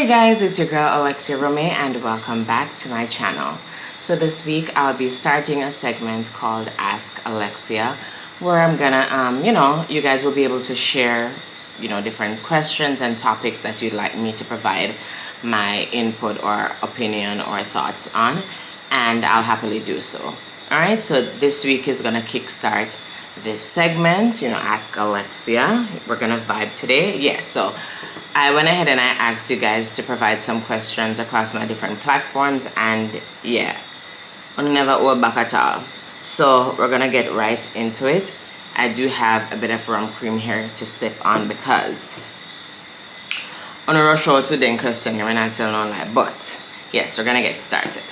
Hey guys, it's your girl Alexia and welcome back to my channel. So this week I'll be starting a segment called Ask Alexia, where I'm gonna, you guys will be able to share, different questions and topics that you'd like me to provide my input or opinion or thoughts on, and I'll happily do so. Alright, so this week is gonna kickstart this segment, Ask Alexia. We're gonna vibe today. Yes, so I went ahead and I asked you guys to provide some questions across my different platforms, and yeah, I never hold back at all. So we're gonna get right into it. I do have a bit of rum cream here to sip on because I'm gonna rush out with the question here when I tell no lie. But yes, we're gonna get started.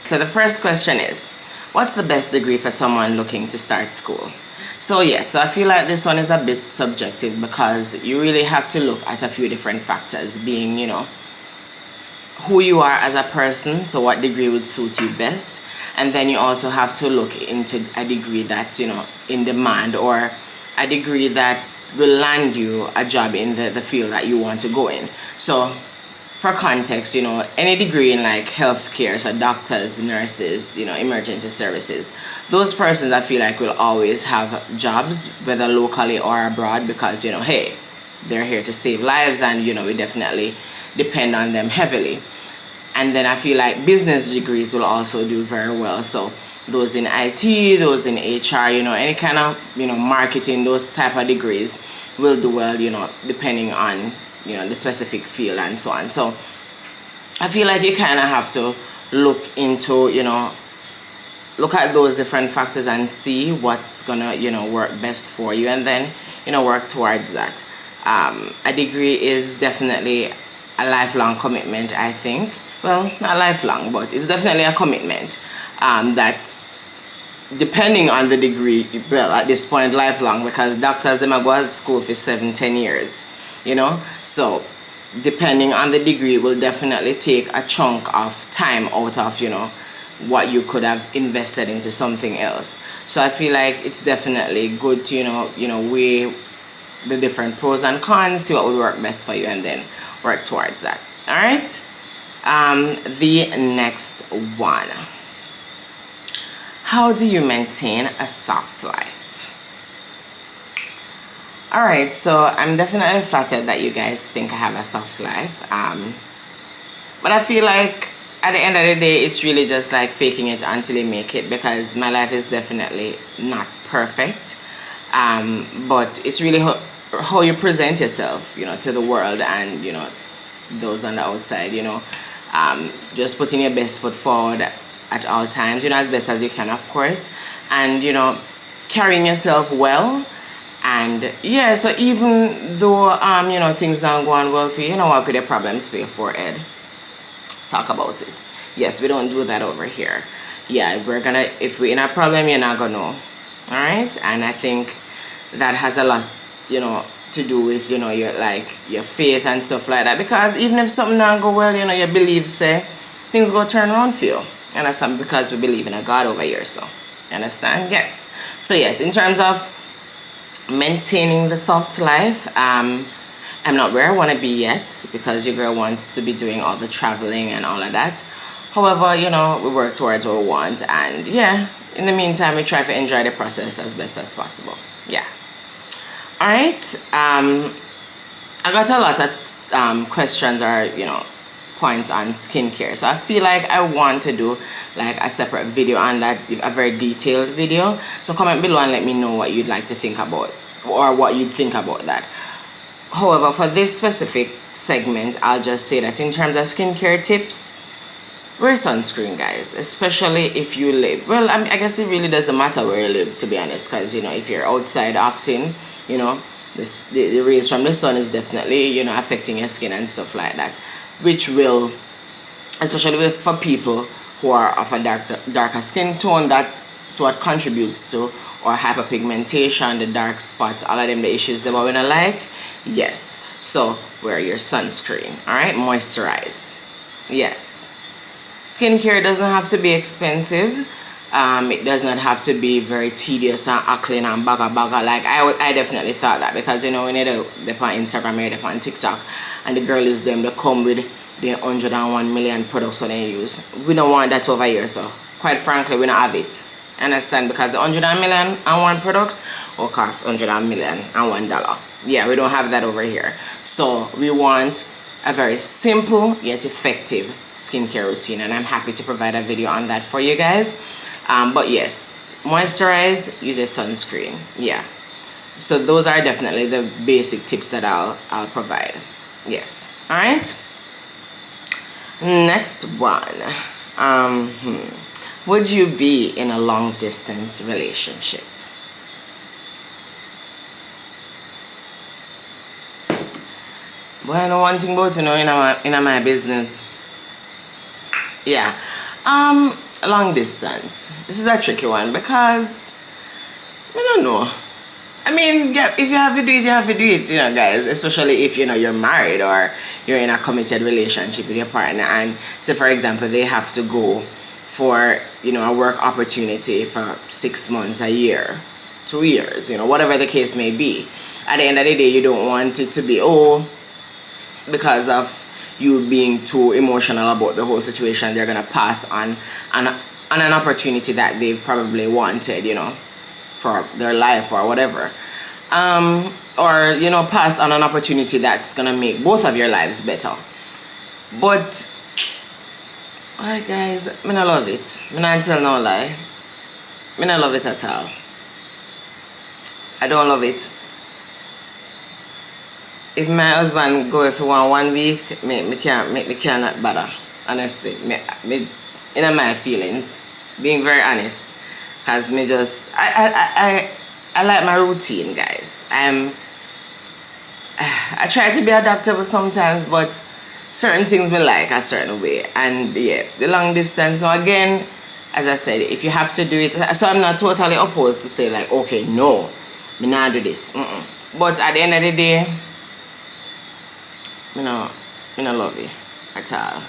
So the first question is, what's the best degree for someone looking to start school? So yes, so I feel like this one is a bit subjective because you really have to look at a few different factors, being, who you are as a person, so what degree would suit you best, and then you also have to look into a degree that's, in demand, or a degree that will land you a job in the field that you want to go in. So for context, any degree in like healthcare, so doctors, nurses, emergency services, those persons I feel like will always have jobs, whether locally or abroad, because, hey, they're here to save lives, and, we definitely depend on them heavily. And then I feel like business degrees will also do very well. So those in IT, those in HR, any kind of, marketing, those type of degrees will do well, depending on the specific field and so on. So I feel like you kind of have to look into, look at those different factors and see what's gonna, work best for you, and then, work towards that. A degree is definitely a lifelong commitment, I think. Well, not lifelong, but it's definitely a commitment that, depending on the degree, well, at this point, lifelong, because doctors, they might go to school for 7-10 years. So depending on the degree will definitely take a chunk of time out of what you could have invested into something else. So I feel like it's definitely good to weigh the different pros and cons, see what would work best for you, and then work towards that. All right, the next one: how do you maintain a soft life? Alright, so I'm definitely flattered that you guys think I have a soft life. But I feel like at the end of the day, it's really just like faking it until you make it, because my life is definitely not perfect. But it's really how you present yourself, to the world and, those on the outside, just putting your best foot forward at all times, as best as you can, of course. And, carrying yourself well. And yeah, so even though things don't go on well for you, what with the problems for your forehead, talk about it. Yes, we don't do that over here. Yeah, if we're in a problem, you're not gonna know. All right, and I think that has a lot to do with your faith and stuff like that, because even if something don't go well, your beliefs say things go turn around for you. You understand? Because we believe in a God over here. So you understand? Yes. So yes, in terms of maintaining the soft life, I'm not where I want to be yet, because your girl wants to be doing all the traveling and all of that. However, we work towards what we want, and yeah, in the meantime we try to enjoy the process as best as possible. Yeah. All right, I got a lot of questions or points on skincare, so I feel like I want to do like a separate video on that, a very detailed video. So comment below and let me know what you'd like to think about, or what you'd think about that. However, for this specific segment, I'll just say that in terms of skincare tips, wear sunscreen, guys, especially if you live, well, I guess it really doesn't matter where you live, to be honest, because if you're outside often, the rays from the sun is definitely affecting your skin and stuff like that, which will, especially for people who are of a darker skin tone, that's what contributes to, or hyperpigmentation, the dark spots, all of them, the issues that we're gonna like. Yes, so wear your sunscreen. All right, moisturize. Yes, skincare doesn't have to be expensive. It does not have to be very tedious and ugly and baga. Like I definitely thought that, because when you're on Instagram or on TikTok, and the girl is them, they come with the 101 million products that they use. We don't want that over here, so quite frankly, we don't have it. Understand? Because the 100 million and one products will cost 100 million and $1. Yeah, we don't have that over here. So we want a very simple yet effective skincare routine, and I'm happy to provide a video on that for you guys. But yes, moisturize, use a sunscreen. Yeah. So those are definitely the basic tips that I'll provide. Yes. All right. Next one. Would you be in a long distance relationship? Well, one thing about in my business. Yeah. Long distance. This is a tricky one because I don't know. I mean, yeah, if you have to do it, you have to do it, guys. Especially if you're married or you're in a committed relationship with your partner, and so for example, they have to go for a work opportunity for 6 months, a year, 2 years, whatever the case may be. At the end of the day, you don't want it to be because of you being too emotional about the whole situation, they're gonna pass on an opportunity that they've probably wanted, for their life or whatever, or pass on an opportunity that's gonna make both of your lives better. But alright guys, I not love it. I not tell no lie. I not love it at all. I don't love it. If my husband go if he want 1 week, me cannot bother. Honestly, me in my feelings, being very honest, cause me just I like my routine, guys. I try to be adaptable sometimes, but certain things me like a certain way, and yeah, the long distance. So again, as I said, if you have to do it, so I'm not totally opposed to say like, okay, no, me not do this. But at the end of the day, me no love it at all.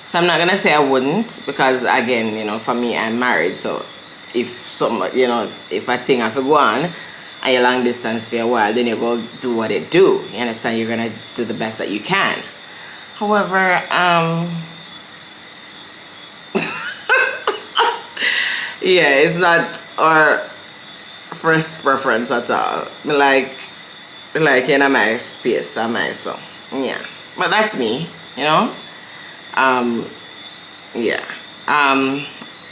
So I'm not gonna say I wouldn't, because again, for me, I'm married. So if if a thing have to go on and you long distance for a while, then you go do what it do. You understand? You're gonna do the best that you can. However, yeah, it's not our first preference at all. Me like in my space, am I so? Yeah, but that's me, Yeah.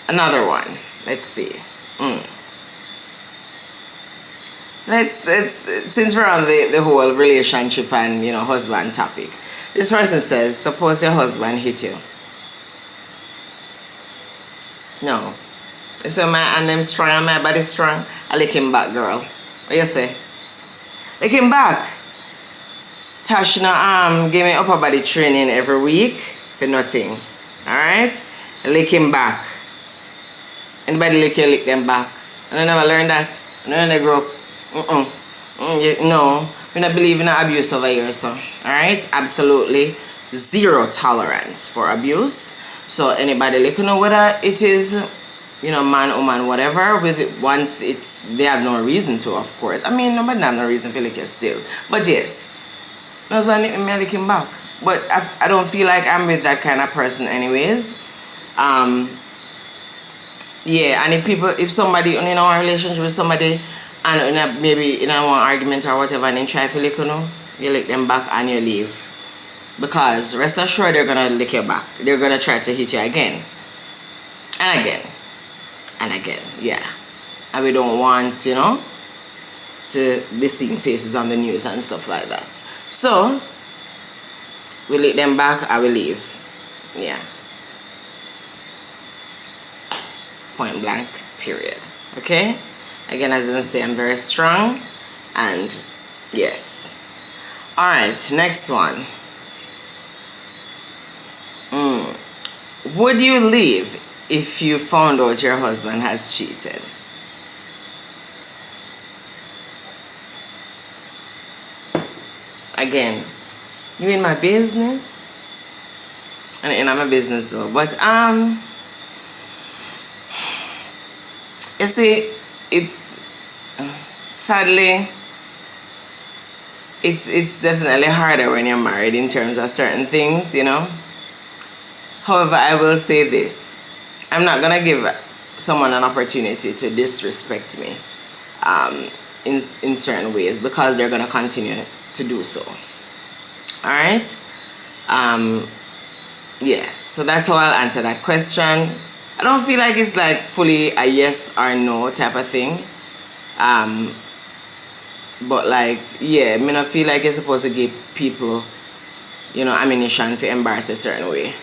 Another one. Let's see. Let's since we're on the whole relationship and husband topic. This person says, suppose your husband hit you. No. So my hand them strong and my body strong. I lick him back, girl. What you say? Lick him back. Tash give me upper body training every week for nothing. Alright? Lick him back. Anybody lick them back. I never learned that. I never grow up. No. We don't believe in abuse over here, so alright, absolutely zero tolerance for abuse. So anybody whether it is man, woman, whatever, with it, once they have no reason to, of course. I mean, nobody have no reason for lick you still, but yes, that's why I lick him back. But I don't feel like I'm with that kind of person anyways. Yeah, and if somebody in a relationship with somebody, and maybe in a one argument or whatever, and then try to lick you lick them back and you leave. Because rest assured, they're gonna lick your back. They're gonna try to hit you again. And again. And again. Yeah. And we don't want, to be seeing faces on the news and stuff like that. So, we lick them back and we leave. Yeah. Point blank, period. Okay? Again, as I say, I'm very strong, and yes. Alright, next one. Would you leave if you found out your husband has cheated? Again, you in my business? And in my business though, but you see, it's sadly it's definitely harder when you're married in terms of certain things, you know. However, I will say this: I'm not gonna give someone an opportunity to disrespect me in certain ways, because they're gonna continue to do so. All right. Yeah. So that's how I'll answer that question. I don't feel like it's like fully a yes or no type of thing. But like, yeah, I mean, I feel like you're supposed to give people, you know, ammunition for embarrass a certain way.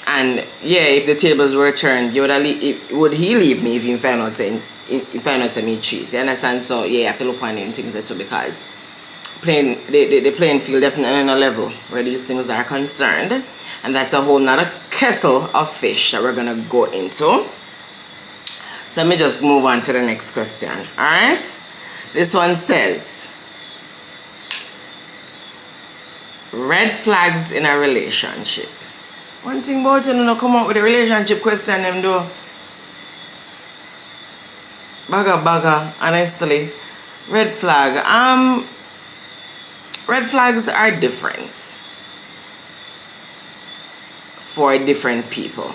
And yeah, if the tables were turned, would he leave me if he found out to me cheat? You understand? So yeah, I feel upon in things that too, because the playing field definitely on a level where these things are concerned, and that's a whole nother kettle of fish that we're gonna go into. So let me just move on to the next question. All right, this one says, red flags in a relationship. One thing about you know, come up with a relationship question them do. Bagger, honestly. Red flag. Red flags are different for different people.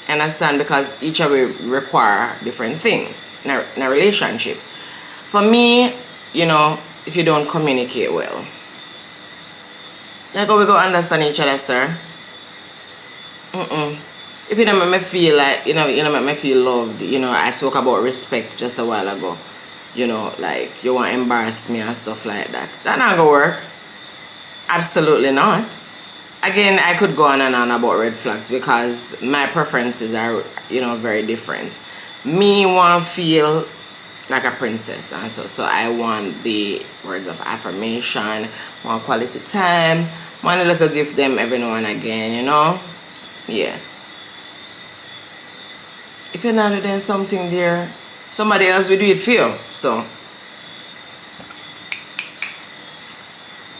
Understand? Because each of us require different things in a relationship. For me, you know, if you don't communicate well, like how we go understand each other, sir. If you don't make me feel like, you know, make me feel loved, you know, I spoke about respect just a while ago, you know, like you want to embarrass me and stuff like that. That not gonna work. Absolutely not. Again, I could go on and on about red flags because my preferences are, you know, very different. Me want to feel like a princess, and so I want the words of affirmation, want quality time, want to look a gift them every now and again, you know. Yeah. If you're not doing something there, somebody else will do it for you. So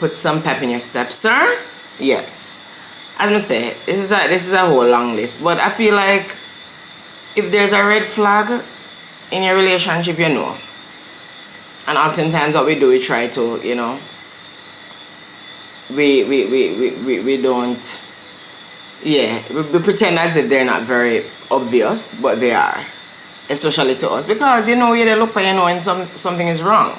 put some pep in your step, sir. Yes. As I say, this is a whole long list. But I feel like if there's a red flag in your relationship, you know. And oftentimes what we do, we try to, you know, we don't, yeah, we pretend as if they're not very obvious, but they are, especially to us, because you know, they look for, you know, when something is wrong.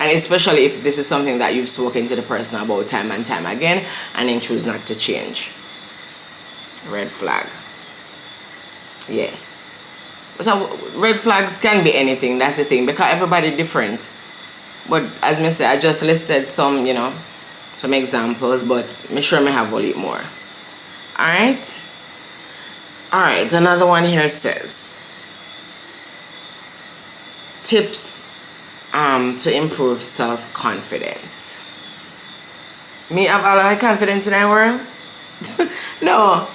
And especially if this is something that you've spoken to the person about time and time again and then choose not to change. Red flag. Yeah. So red flags can be anything, that's the thing, because everybody different. But as I said, I just listed some, you know, some examples, but make sure I have a little more. Alright, another one here says, tips to improve self-confidence. Me have a lot of confidence in that world? No.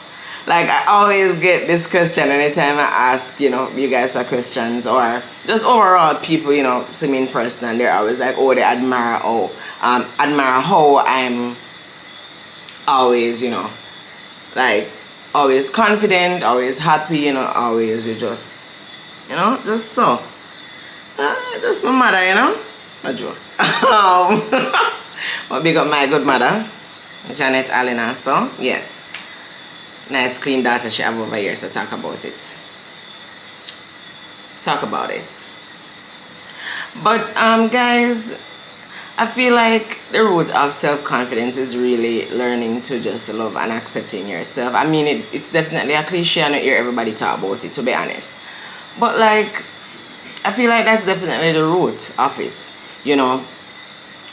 Like, I always get this question anytime I ask, you know, you guys are questions, or just overall people, you know, see me in person, and they're always like, oh, they admire how I'm always, you know, like, always confident, always happy, you know, always, you just, you know, just so. That's my mother, you know, a joke. But big up my good mother, Janet Allen, so, yes. Nice clean daughter she have over here, so talk about it. Talk about it. But guys, I feel like the root of self-confidence is really learning to just love and accepting yourself. I mean, it's definitely a cliche, I don't hear everybody talk about it, to be honest. But like, I feel like that's definitely the root of it. You know,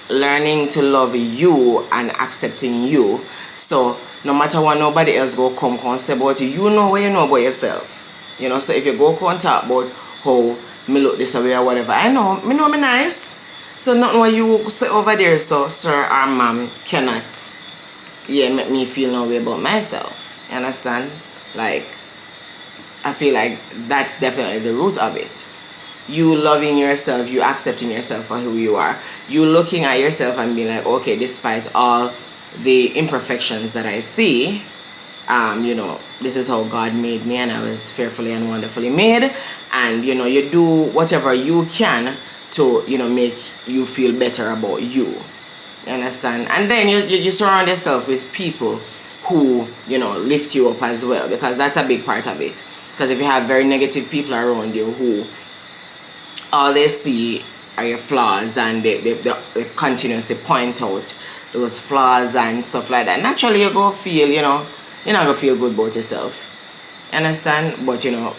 learning to love you and accepting you. So no matter what nobody else go come say about you, you know what you know about yourself. You know, so if you go come talk about how me look this way or whatever, I know me nice. So nothing what you say over there, so sir or ma'am cannot, yeah, make me feel no way about myself. You understand? Like, I feel like that's definitely the root of it. You loving yourself, you accepting yourself for who you are. You looking at yourself and being like, okay, despite all the imperfections that I see, you know, this is how God made me, and I was fearfully and wonderfully made. And you know, you do whatever you can to, you know, make you feel better about you. You understand? And then you surround yourself with people who, you know, lift you up as well, because that's a big part of it. Because if you have very negative people around you who all they see are your flaws, and they continuously point out those flaws and stuff like that, naturally you go feel, you know, you're not gonna feel good about yourself. You understand? But, you know,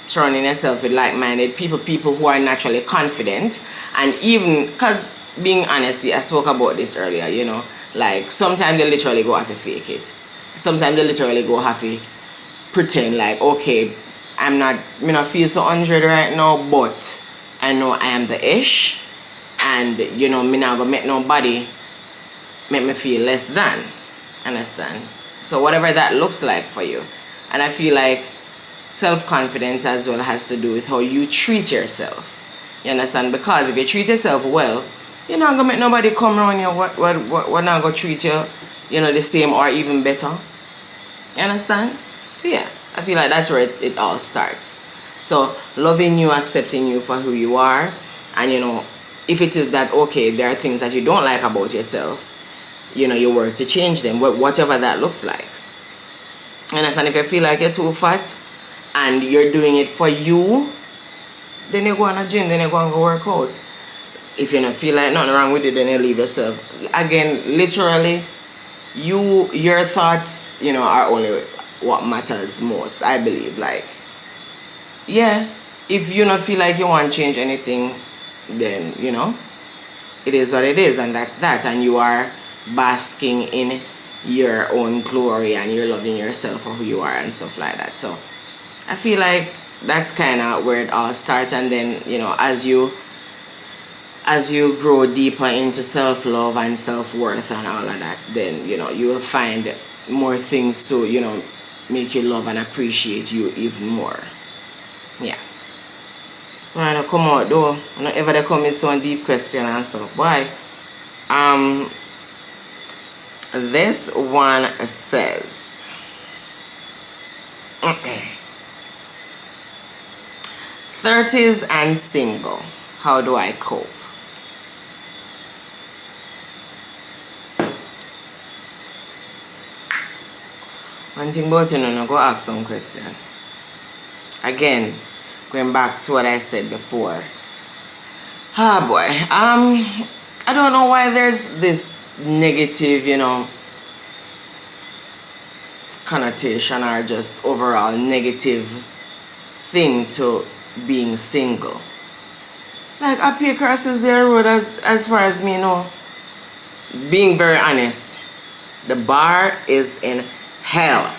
surrounding yourself with like-minded people who are naturally confident, and even, because being honest, I spoke about this earlier, you know, like sometimes they literally go have to fake it. Sometimes they literally go have to pretend like, okay, I'm not, me not feel so 100 right now, but I know I am the ish, and, you know, me not gonna make nobody make me feel less than. Understand? So whatever that looks like for you. And I feel like self-confidence as well has to do with how you treat yourself. You understand? Because if you treat yourself well, you're not gonna make nobody come around you what not gonna treat you, you know, the same or even better. You understand? So yeah, I feel like that's where it all starts. So loving you, accepting you for who you are, and, you know, if it is that, okay, there are things that you don't like about yourself, you know, you work to change them, whatever that looks like. You understand? If you feel like you're too fat and you're doing it for you, then you go on a gym, then you go and go work out. If you don't feel like nothing wrong with it, then you leave yourself. Again, literally, your thoughts, you know, are only what matters most, I believe. Like, yeah, if you don't feel like you want to change anything, then, you know, it is what it is, and that's that. And you are basking in your own glory, and you're loving yourself for who you are and stuff like that. So I feel like that's kind of where it all starts. And then, you know, as you grow deeper into self-love and self-worth and all of that, then, you know, you will find more things to, you know, make you love and appreciate you even more. Yeah. When I come out though, not ever they come with some deep question and stuff. Why? This one says, 30s and single, how do I cope? One thing about you know, go ask some question. Again, going back to what I said before. Ah boy, I don't know why there's this negative, you know, connotation or just overall negative thing to being single. Like, up here crosses their road as far as me know. Being very honest, the bar is in hell.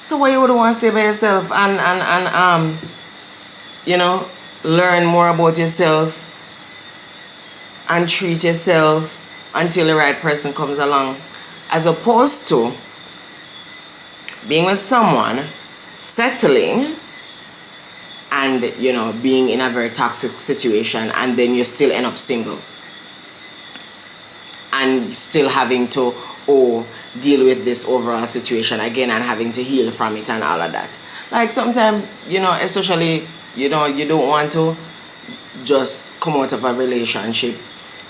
So why you would want to stay by yourself and you know, learn more about yourself and treat yourself until the right person comes along, as opposed to being with someone, settling, and, you know, being in a very toxic situation, and then you still end up single and still having to deal with this overall situation again and having to heal from it and all of that. Like, sometimes, you know, especially, you know, you don't want to just come out of a relationship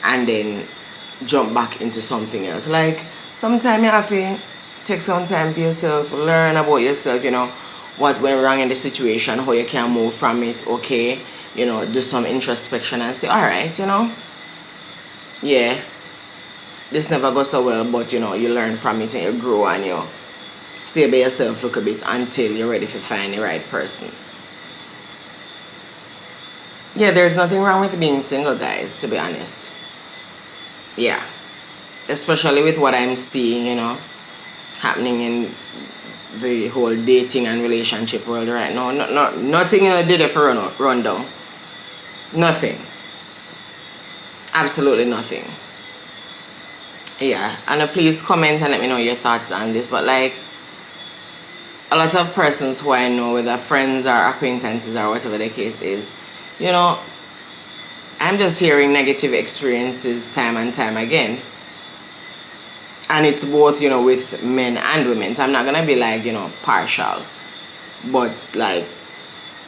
and then jump back into something else. Like, sometimes you have to take some time for yourself, learn about yourself, you know, what went wrong in the situation, how you can move from it, okay, you know, do some introspection and say, all right, you know, yeah, this never goes so well, but, you know, you learn from it and you grow and you stay by yourself a little bit until you're ready to find the right person. Yeah, there's nothing wrong with being single, guys, to be honest. Yeah, especially with what I'm seeing, you know, happening in the whole dating and relationship world right now. Nothing did it for run down. Nothing. Absolutely nothing. Yeah, and please comment and let me know your thoughts on this. But like, a lot of persons who I know, whether friends or acquaintances or whatever the case is, you know, I'm just hearing negative experiences time and time again. And it's both, you know, with men and women. So I'm not gonna be like, you know, partial. But like,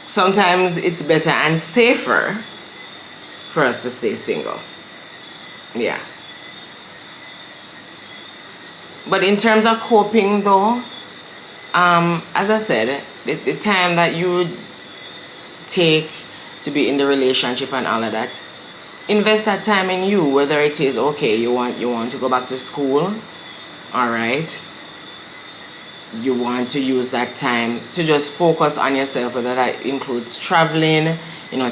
sometimes it's better and safer for us to stay single. Yeah. But in terms of coping though, as I said, the time that you take to be in the relationship and all of that, invest that time in you, whether it is okay, you want to go back to school, all right, you want to use that time to just focus on yourself, whether that includes traveling,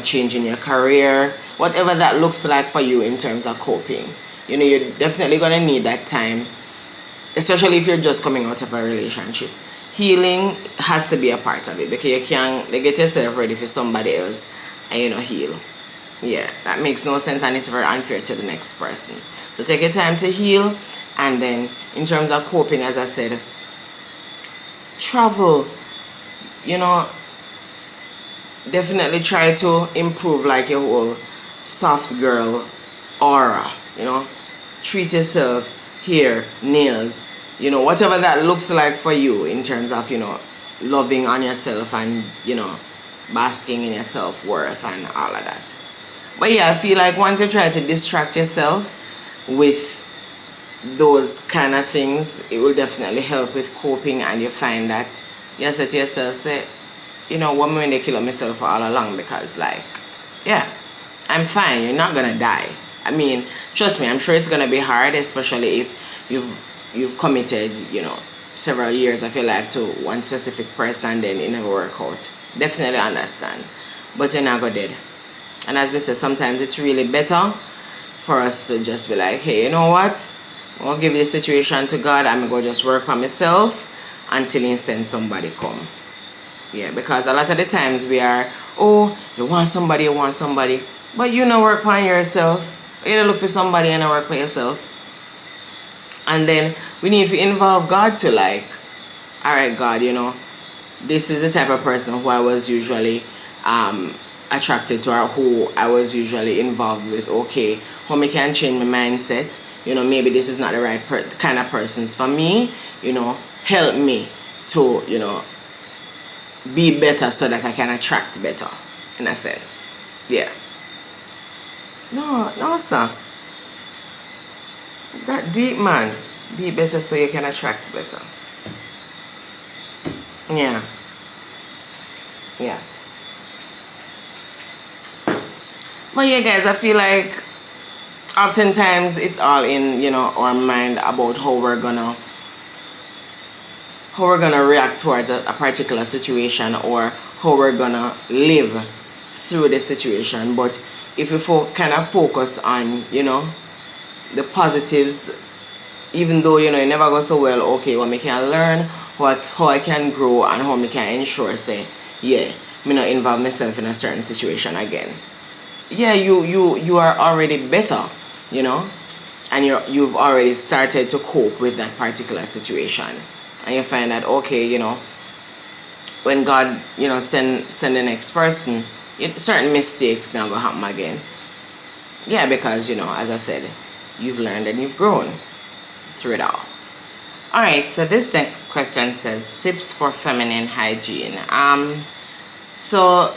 changing your career, whatever that looks like for you in terms of coping. You're definitely going to need that time, especially if you're just coming out of a relationship. Healing has to be a part of it, because you can't get yourself ready for somebody else and heal. Yeah, that makes no sense, and it's very unfair to the next person. So take your time to heal. And then in terms of coping, as I said, travel. Definitely try to improve like your whole soft girl aura. Treat yourself, hair, nails, whatever that looks like for you in terms of loving on yourself and basking in your self-worth and all of that. But yeah, I feel like once you try to distract yourself with those kind of things, it will definitely help with coping, and you find that you say to yourself, say, what when they kill myself for all along, because like, yeah, I'm fine, you're not gonna die. I mean, trust me, I'm sure it's gonna be hard, especially if you've committed, several years of your life to one specific person and then it never work out. Definitely understand. But you're not gonna dead. And as we said, sometimes it's really better for us to just be like, hey, you know what? I'll give this situation to God. I'm going to go just work for myself until He sends somebody come. Yeah, because a lot of the times we are, oh, you want somebody. But you don't work for yourself. You don't look for somebody and work for yourself. And then we need to involve God to like, all right, God, this is the type of person who I was usually attracted to, or who I was usually involved with. Okay, how me can change my mindset? Maybe this is not the right kind of persons for me. Help me to, be better so that I can attract better, in a sense. Yeah. No, sir. That deep, man. Be better so you can attract better. Yeah. Yeah. But yeah, guys, I feel like oftentimes it's all in our mind about how we're gonna react towards a particular situation, or how we're gonna live through the situation. But if you kind of focus on the positives, even though it never goes so well, okay, what me can learn, how I can grow, and how me can ensure, say, yeah, me not involve myself in a certain situation again. Yeah, you are already better, and you've already started to cope with that particular situation, and you find that okay, when God send the next person, certain mistakes now gonna happen again. Yeah, because as I said, you've learned and you've grown through it all. All right, so this next question says tips for feminine hygiene. So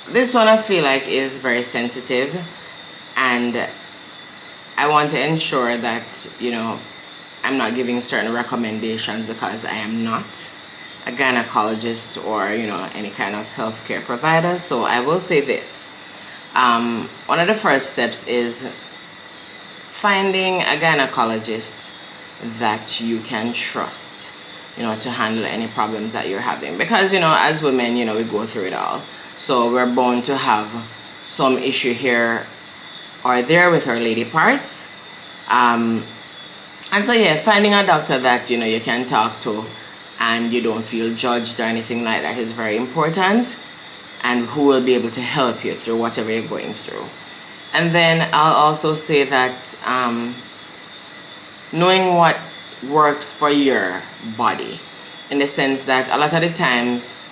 this one I feel like is very sensitive, and I want to ensure that I'm not giving certain recommendations, because I am not a gynecologist or any kind of healthcare provider. So I will say this. One of the first steps is finding a gynecologist that you can trust, to handle any problems that you're having, because as women, we go through it all. So we're bound to have some issue here or there with our lady parts. And so yeah, finding a doctor that you can talk to and you don't feel judged or anything like that is very important, and who will be able to help you through whatever you're going through. And then I'll also say that knowing what works for your body, in the sense that a lot of the times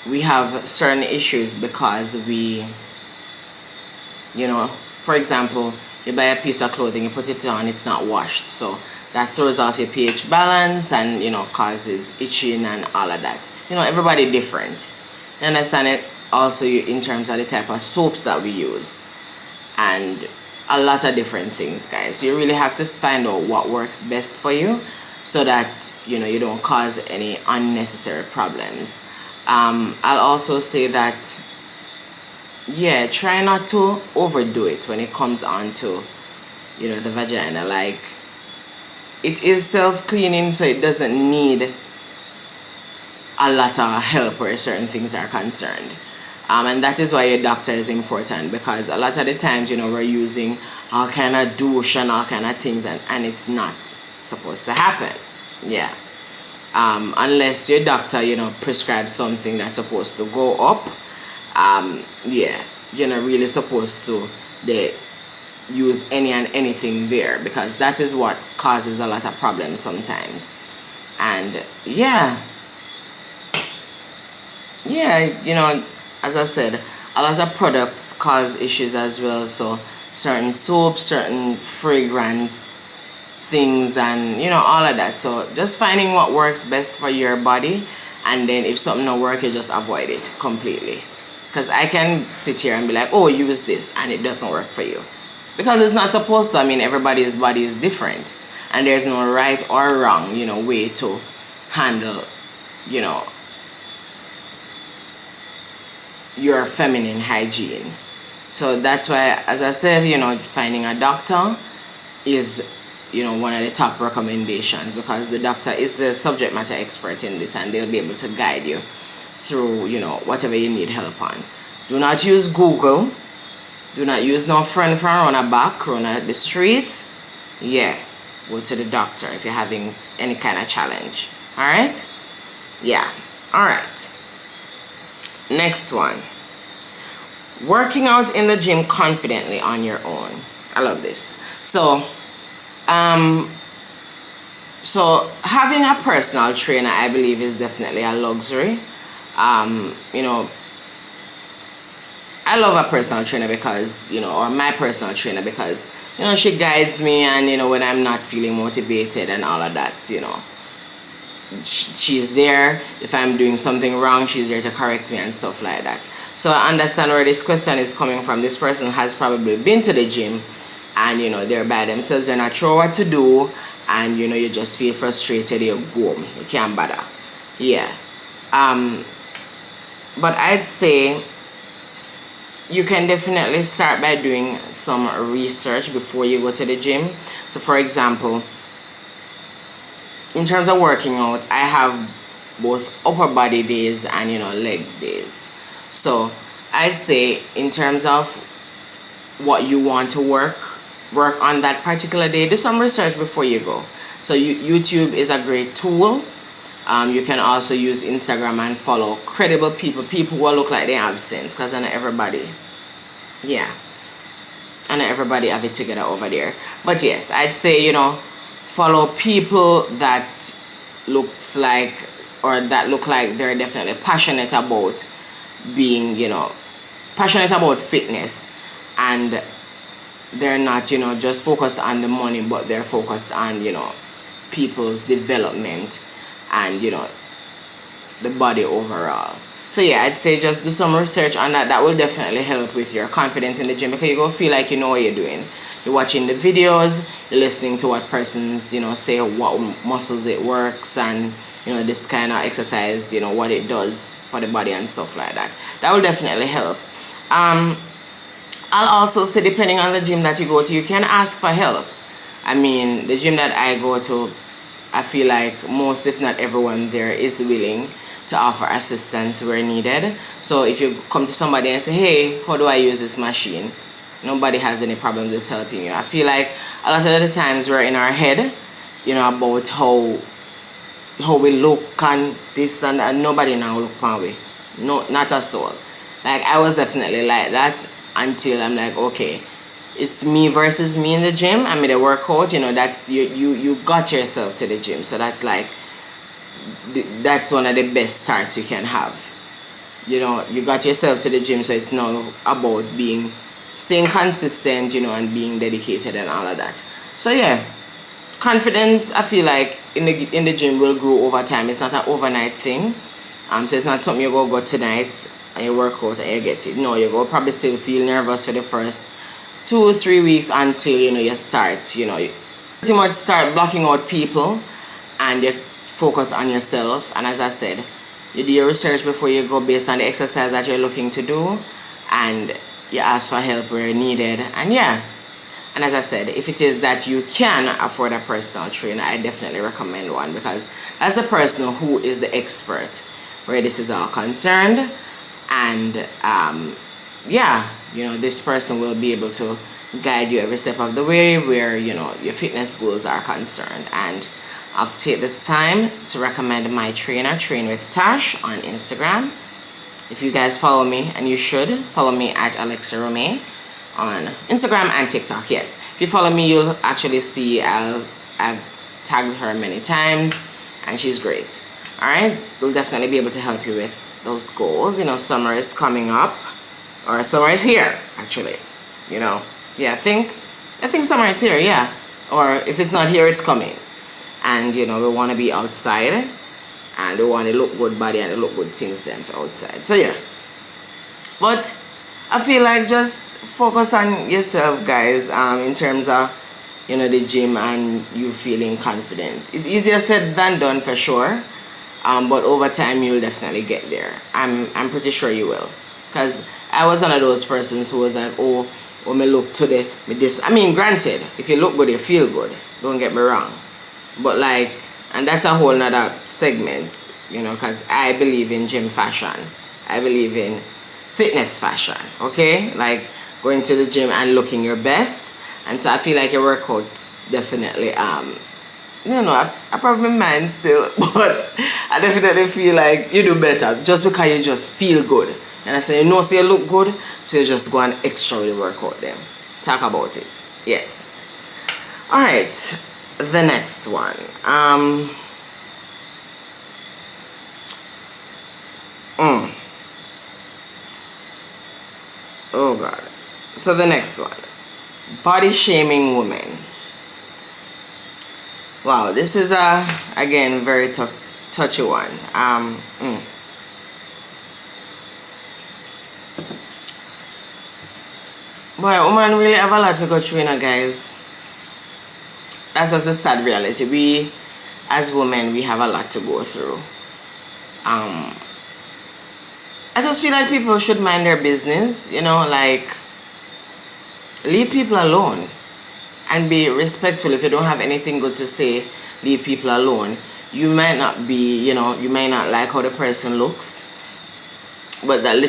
we have certain issues because we, for example, you buy a piece of clothing, you put it on, it's not washed, so that throws off your pH balance and causes itching and all of that. Everybody different. You understand it also in terms of the type of soaps that we use. and a lot of different things, guys. You really have to find out what works best for you, so that you don't cause any unnecessary problems. I'll also say that, yeah, try not to overdo it when it comes on to the vagina. Like, it is self-cleaning, so it doesn't need a lot of help where certain things are concerned. And that is why your doctor is important, because a lot of the times we're using all kind of douche and all kind of things, and it's not supposed to happen. Yeah. Unless your doctor prescribes something that's supposed to go up. Yeah, you're not really supposed to use any and anything there, because that is what causes a lot of problems sometimes. And yeah, as I said, a lot of products cause issues as well. So certain soaps, certain fragrance things, and all of that. So just finding what works best for your body, and then if something don't work, you just avoid it completely. Because I can sit here and be like, oh, use this, and it doesn't work for you, because it's not supposed to. I mean, everybody's body is different, and there's no right or wrong way to handle your feminine hygiene. So that's why, as I said, finding a doctor is one of the top recommendations, because the doctor is the subject matter expert in this, and they'll be able to guide you through whatever you need help on. Do not use Google. Do not use no friend from around a back, run at the street. Yeah, go to the doctor if you're having any kind of challenge. All right? Yeah. All right. Next one. Working out in the gym confidently on your own. I love this. So having a personal trainer, I believe, is definitely a luxury. I love a personal trainer because, or my personal trainer, because, she guides me, and, when I'm not feeling motivated and all of that, she's there. If I'm doing something wrong, she's there to correct me and stuff like that. So I understand where this question is coming from. This person has probably been to the gym, and, they're by themselves, they're not sure what to do, and, you just feel frustrated, you go home, you can't bother. Yeah. But I'd say you can definitely start by doing some research before you go to the gym. So for example, in terms of working out, I have both upper body days and leg days. So I'd say, in terms of what you want to work on that particular day, do some research before you go. So YouTube is a great tool. You can also use Instagram and follow credible people who look like they have sense, because I know everybody, yeah, I know everybody have it together over there. But yes, I'd say, follow people that look like they're definitely passionate about being, passionate about fitness, and they're not, just focused on the money, but they're focused on, people's development and the body overall. So yeah, I'd say just do some research on that. That will definitely help with your confidence in the gym, because you go feel like you know what you're doing. You're watching the videos, you're listening to what persons say, what muscles it works, and this kind of exercise, what it does for the body and stuff like that. That will definitely help. I'll also say, depending on the gym that you go to, you can ask for help. I mean, the gym that I go to, I feel like most, if not everyone there, is willing to offer assistance where needed. So if you come to somebody and say, hey, how do I use this machine? Nobody has any problems with helping you. I feel like a lot of the times we're in our head, about how we look and this and that. Nobody now look my way. No, not a soul. Like, I was definitely like that until I'm like, okay, it's me versus me in the gym. I mean, the workout, that's you got yourself to the gym. So that's like, that's one of the best starts you can have. You got yourself to the gym, so it's now about staying consistent, and being dedicated and all of that. So yeah, confidence, I feel like in the gym will grow over time. It's not an overnight thing. So it's not something you go tonight and you work out and you get it. No, you go probably still feel nervous for the first 2 or 3 weeks until you start, you pretty much start blocking out people, and you focus on yourself. And as I said, you do your research before you go based on the exercise that you're looking to do, and you ask for help where needed. And yeah, and as I said, if it is that you can afford a personal trainer, I definitely recommend one, because that's the person who is the expert where this is all concerned. And yeah, this person will be able to guide you every step of the way where your fitness goals are concerned. And I'll take this time to recommend my trainer, Train with Tash, on Instagram. If you guys follow me, and you should follow me at Alexia Rome on Instagram and TikTok. Yes, if you follow me, you'll actually see I've tagged her many times, and she's great. All right, we'll definitely be able to help you with those goals. Summer is coming up, or summer is here actually. Yeah, I think summer is here. Yeah, or if it's not here, it's coming. And we want to be outside, and we want to look good body and look good things then for outside. So yeah, but I feel like just focus on yourself, guys, in terms of the gym and you feeling confident. It's easier said than done for sure, but over time you'll definitely get there. I'm pretty sure you will, because I was one of those persons who was like, oh me look to this. I mean, granted, if you look good, you feel good, don't get me wrong, but like, and that's a whole nother segment, because I believe in gym fashion. I believe in fitness fashion, okay? Like going to the gym and looking your best. And so I feel like your workouts definitely, I probably mind still, but I definitely feel like you do better just because you just feel good. And I say, so you look good, so you just go and extra with the workout then. Talk about it. Yes. All right. The next one. Oh God. So the next one. Body shaming women. Wow, this is again very touchy one. Boy, women really have a lot to go through, guys. That's just a sad reality. We, as women, we have a lot to go through. I just feel like people should mind their business, like leave people alone and be respectful. If you don't have anything good to say, leave people alone. You might not be, you might not like how the person looks, but that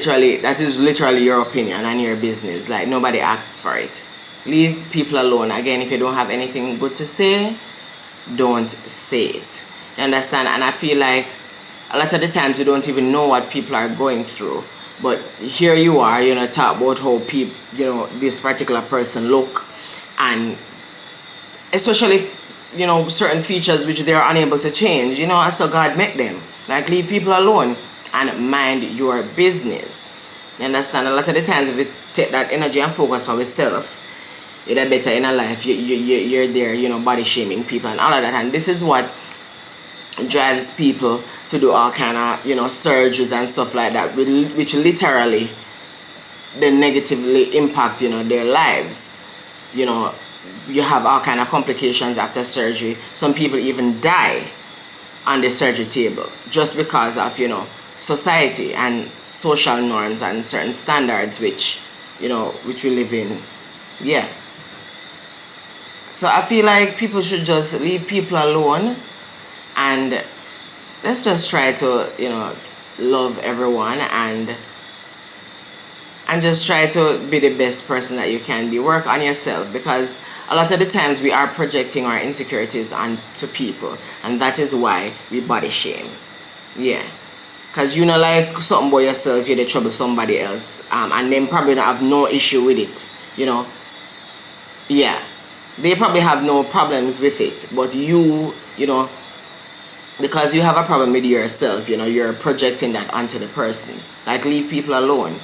is literally your opinion and your business. Like, nobody asked for it. Leave people alone. Again, if you don't have anything good to say, don't say it. You understand? And I feel like a lot of the times we don't even know what people are going through. But here you are, talk about how people, this particular person look, and especially, certain features which they are unable to change. I saw God make them. Like, leave people alone and mind your business. You understand? A lot of the times if you take that energy and focus for yourself, you're better in a life. You're there, body shaming people and all of that. And this is what drives people to do all kind of, surgeries and stuff like that, which literally then negatively impact, their lives. You have all kind of complications after surgery. Some people even die on the surgery table just because of, society and social norms and certain standards which we live in. Yeah. So I feel like people should just leave people alone, and let's just try to, love everyone and just try to be the best person that you can be. Work on yourself, because a lot of the times we are projecting our insecurities onto people, and that is why we body shame. Yeah. Because like something about yourself, you're the trouble somebody else, and them probably don't have no issue with it, Yeah. They probably have no problems with it, but you, because you have a problem with yourself, you're projecting that onto the person. Like, leave people alone.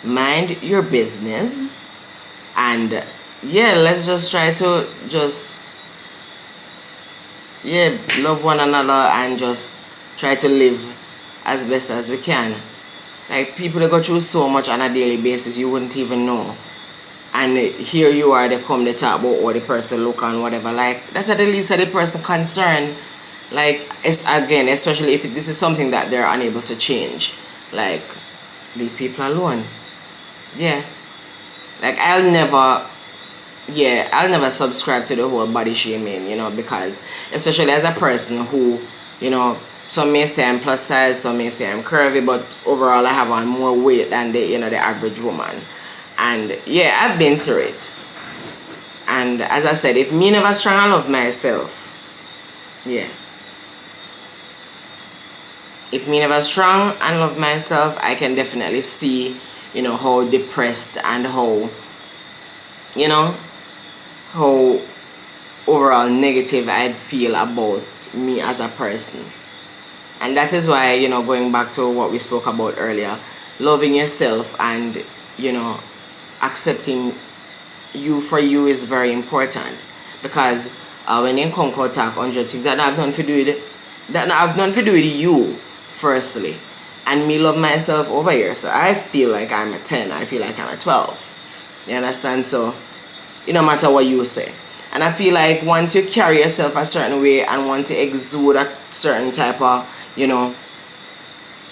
Mind your business. And yeah, let's just try to love one another and just try to live as best as we can. Like, people that go through so much on a daily basis, you wouldn't even know. and here you are, they come, they talk about what the person look and whatever. Like, that's at the least of the person concerned. Like, it's again, especially if this is something that they're unable to change. Like, leave people alone. Yeah. Like, I'll never subscribe to the whole body shaming, you know, because especially as a person who, you know, some may say I'm plus size, some may say I'm curvy, but overall I have on more weight than the, you know, the average woman. And yeah, I've been through it. And as I said, if me never strong, I love myself. Yeah. If me never strong and love myself, I can definitely see, you know, how depressed and how, you know, how overall negative I'd feel about me as a person. And that is why, you know, going back to what we spoke about earlier, loving yourself and, you know, accepting you for you is very important. Because when you come out talk 100 things that have nothing to do with it, that have nothing to do with you, firstly. And me love myself over here. So I feel like I'm a 10. I feel like I'm a 12. You understand? So it no matter what you say. And I feel like once you carry yourself a certain way and once you exude a certain type of, you know,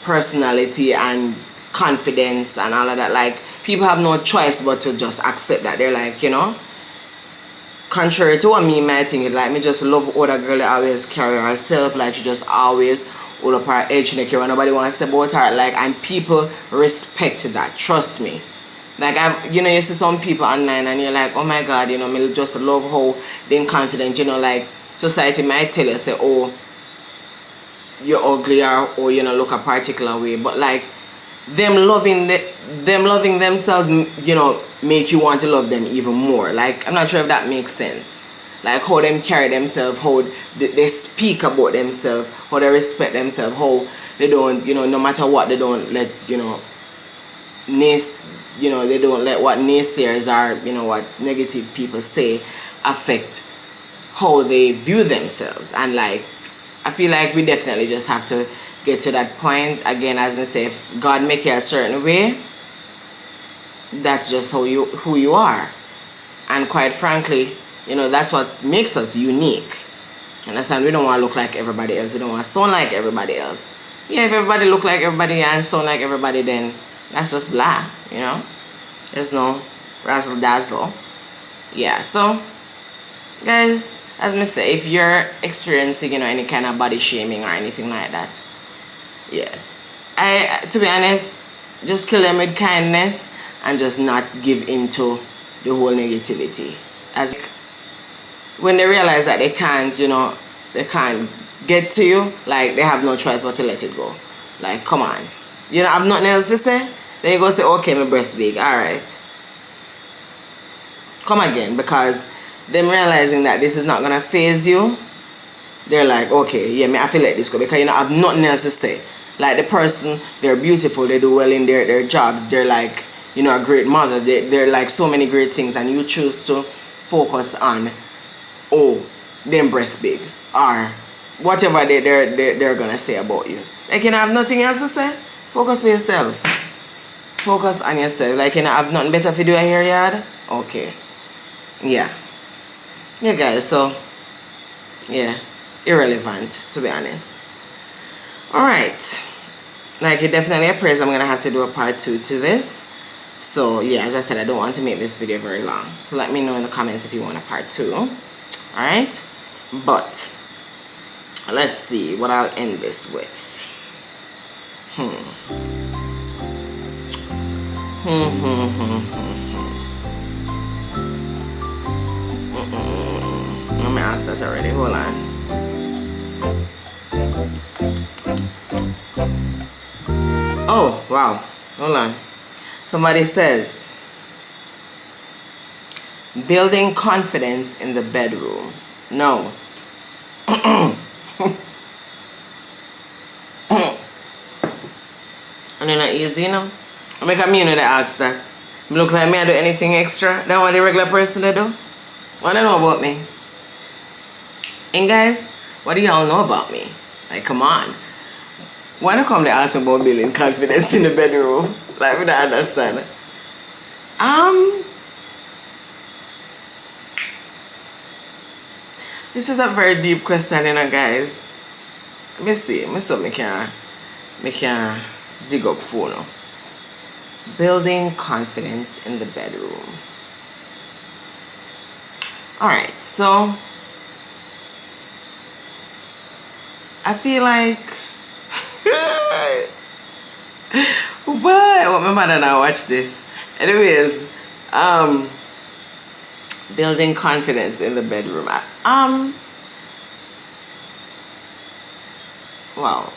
personality and confidence and all of that, like, people have no choice but to just accept that. They're like, you know, contrary to what me might think, it's like me just love other girl that always carry herself, like she just always hold up her edge neck when nobody wants to say about her, like, and people respect that, trust me. Like, you know, you see some people online and you're like, oh my God, you know, me just love how they're confident, you know, like, society might tell you, say, oh, you're ugly or you know, look a particular way, but like, them loving themselves, you know, make you want to love them even more. Like, I'm not sure if that makes sense. Like, how them carry themselves, how they speak about themselves, how they respect themselves, how they don't, you know, no matter what, they don't let, you know, they don't let what naysayers or, you know, what negative people say affect how they view themselves. And like, I feel like we definitely just have to get to that point. Again, as I say, if God make you a certain way, that's just who you are. And quite frankly, you know, that's what makes us unique. You understand? We don't want to look like everybody else. We don't want to sound like everybody else. Yeah, if everybody look like everybody and sound like everybody, then that's just blah, you know? There's no razzle dazzle. Yeah, so guys, as I say, if you're experiencing, you know, any kind of body shaming or anything like that, yeah, to be honest, just kill them with kindness and just not give into the whole negativity. As when they realize that they can't, you know, they can't get to you, like, they have no choice but to let it go. Like, come on, you know, I have nothing else to say. Then you go say, okay, my breast big, alright, come again. Because them realizing that this is not gonna phase you, they're like, okay, yeah, I feel like this go, because, you know, I have nothing else to say. Like, the person, they're beautiful, they do well in their jobs, they're like, you know, a great mother, they're like so many great things, and you choose to focus on, oh, them breast big, or whatever they're gonna say about you. Like, you know, I have nothing else to say. Focus on yourself. Focus on yourself. Like, you know, I have nothing better to do here, yard. Okay. Yeah. Yeah, guys, so yeah, irrelevant, to be honest. Alright, like, it definitely appears I'm gonna have to do a part 2 to this. So yeah, as I said, I don't want to make this video very long, so let me know in the comments if you want a part 2. Alright, but let's see what I'll end this with. Let me ask that already. Hold on. Oh, wow. Hold on. Somebody says, building confidence in the bedroom. No. And it's not easy, you know? I make a community that asks that. I look like me, I do anything extra than what the regular person they do. What do you know about me? And guys, what do y'all know about me? Like, come on. Why not come to ask me about building confidence in the bedroom? Like, we don't understand. This is a very deep question, guys. Let me see. Me can dig up for now. Building confidence in the bedroom. Alright, so I feel like why? I want my mother now watch this. Anyways, building confidence in the bedroom. Wow.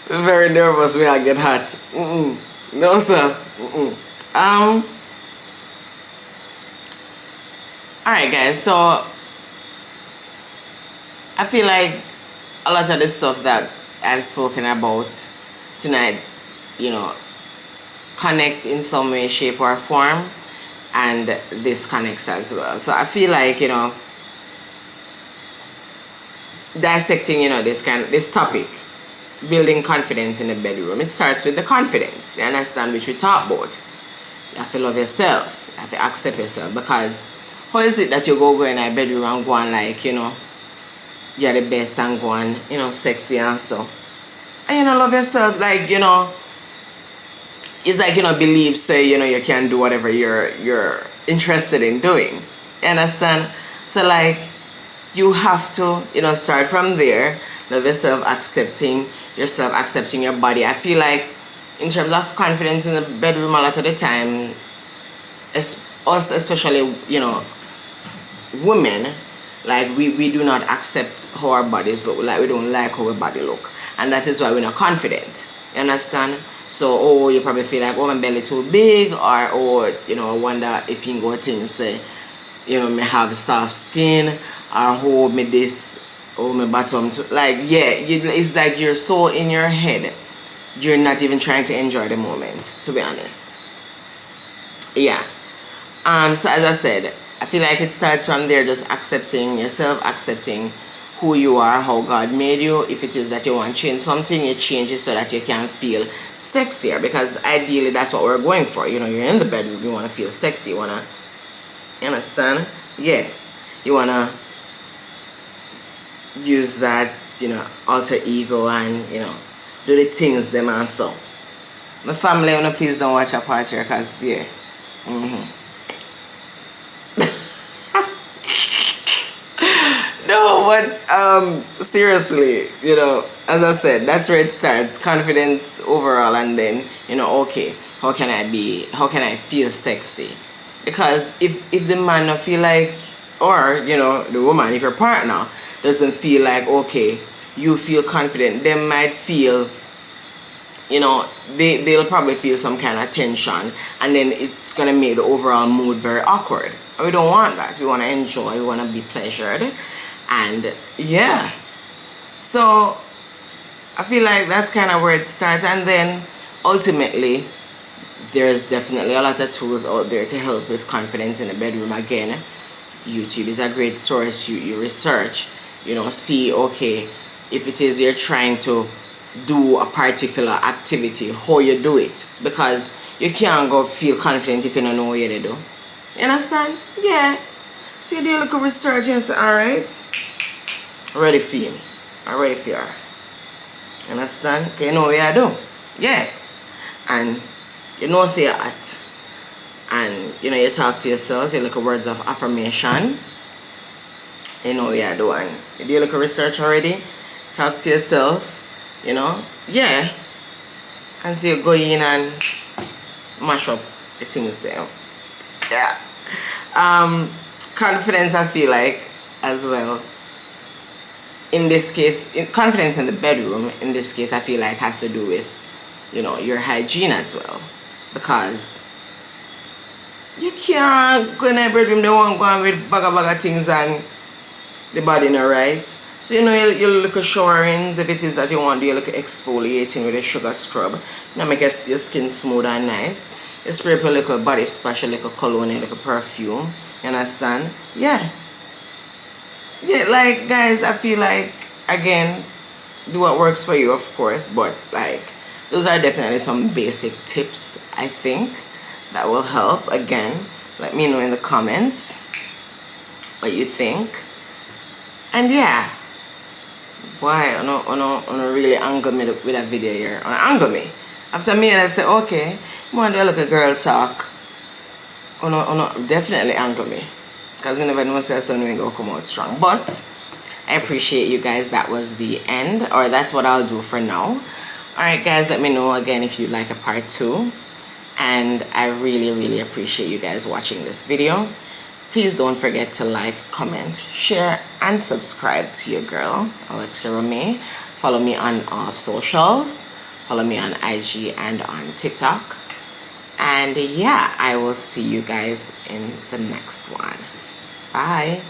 Very nervous when I get hot. No, sir. Alright, guys, so I feel like a lot of the stuff that I've spoken about tonight, connect in some way, shape, or form, and this connects as well. So I feel like, dissecting, this topic, building confidence in the bedroom. It starts with the confidence, you understand, which we talk about. You have to love yourself, you have to accept yourself, because how is it that you go in a bedroom and go on like, you're the best and go on, sexy and so. And love yourself, like, it's like, believe, say, you can do whatever you're interested in doing. You understand? So like, you have to, start from there. Love yourself, accepting yourself, accepting your body. I feel like in terms of confidence in the bedroom, a lot of the time, us especially, women, like we do not accept how our bodies look. Like we don't like how our body look, and that is why we're not confident. You understand? So you probably feel like, oh, my belly too big, or I wonder if you go things say, me have soft skin, or hold me this, or my bottom too. Like, yeah, it's like you're so in your head, you're not even trying to enjoy the moment, to be honest. Yeah. So as I said, I feel like it starts from there, just accepting yourself, accepting who you are, how God made you. If it is that you want to change something, you change it so that you can feel sexier, because ideally that's what we're going for. You're in the bedroom, you want to feel sexy, you understand? Yeah, you want to use that, alter ego and, do the things them and so. My family, please don't watch a part here, because, yeah. No, but seriously, as I said, that's where it starts. Confidence overall, and then, okay, how can I feel sexy? Because if the man don't feel like, or, the woman, if your partner doesn't feel like, okay, you feel confident, they might feel, they'll probably feel some kind of tension, and then it's going to make the overall mood very awkward. And we don't want that. We want to enjoy, we want to be pleasured. And yeah, so I feel like that's kind of where it starts. And then ultimately, there's definitely a lot of tools out there to help with confidence in the bedroom. Again, YouTube is a great source. You research, see, okay, if it is you're trying to do a particular activity, how you do it, because you can't go feel confident if you don't know what you do. You understand? Yeah. So you do a little research and say, alright, ready for you. I'm ready for you. Understand? Okay, you know what you do. Yeah. And say you're hot. And you talk to yourself, you look at words of affirmation. You know what you do. And you do a little research already. Talk to yourself, yeah. And so you go in and mash up the things there. Yeah. Confidence, I feel like, as well, in this case, confidence in the bedroom, in this case, I feel like has to do with, your hygiene as well. Because you can't go in the bedroom, they won't go on with bag of things and the body not right. So, you look at showerings, if it is that you want to do, you look at exfoliating with a sugar scrub. Make your skin smooth and nice. You spray up a little body splash, a little cologne, a little perfume. You understand? Yeah. Yeah, like, guys, I feel like, again, do what works for you, of course, but, like, those are definitely some basic tips, I think, that will help. Again, Let me know in the comments what you think. And yeah, why on really angle me with a video here? Angle me. After me, I say, okay, you want to look a girl talk. Definitely angle me. Because we never know say something will come out strong. But I appreciate you guys. That was the end. Or that's what I'll do for now. Alright guys, let me know again if you'd like a part 2. And I really appreciate you guys watching this video. Please don't forget to like, comment, share, and subscribe to your girl, Alexia Romay. Follow me on all socials. Follow me on IG and on TikTok. And yeah, I will see you guys in the next one. Bye.